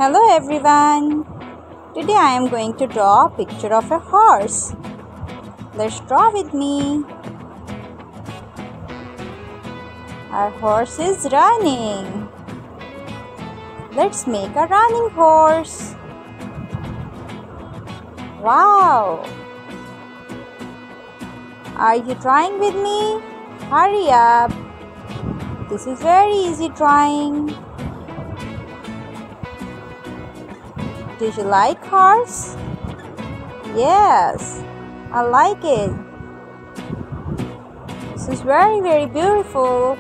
Hello everyone. Today I am going to draw a picture of a horse. Let's draw with me. Our horse is running. Let's make a running horse. Wow! Are you drawing with me? Hurry up. This is very easy drawing. Did you like horse? Yes, I like it. This is very beautiful.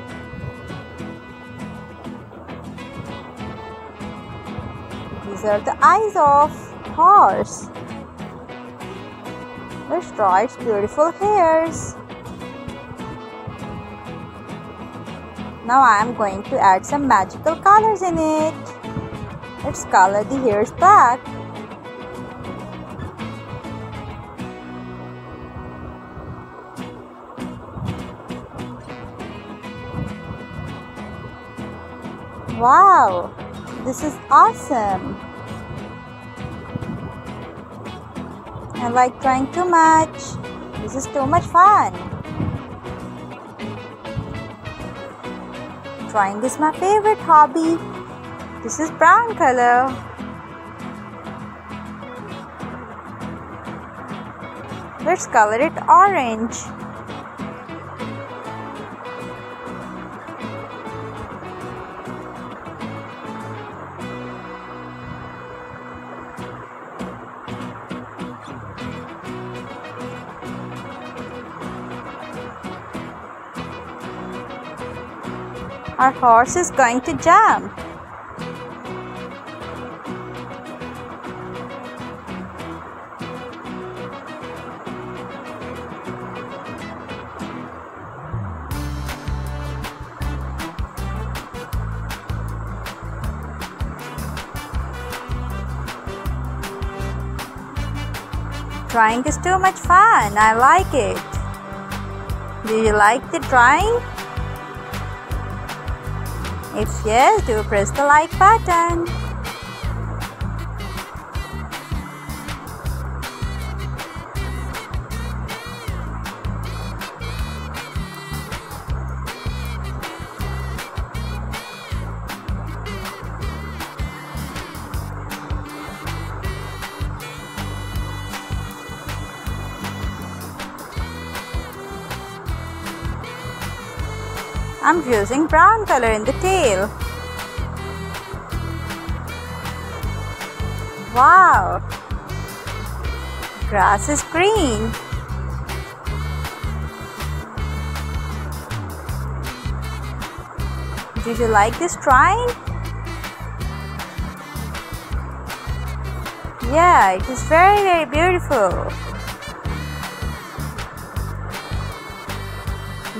These are the eyes of horse. Let's draw its beautiful hairs. Now I am going to add some magical colors in it. Let's color the hairs black. Wow, this is awesome. I like drawing too much. This is too much fun. Drawing is my favorite hobby. This is brown color. Let's color it orange. Our horse is going to jump. Drawing is too much fun. I like it. Do you like the drawing? If yes, do press the like button. I'm using brown color in the tail. Wow! Grass is green. Did you like this drawing? Yeah, it is very beautiful.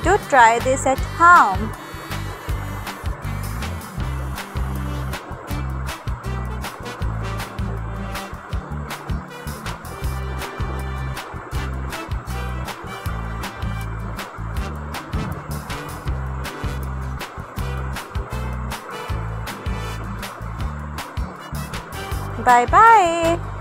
Do try this at home. Bye bye.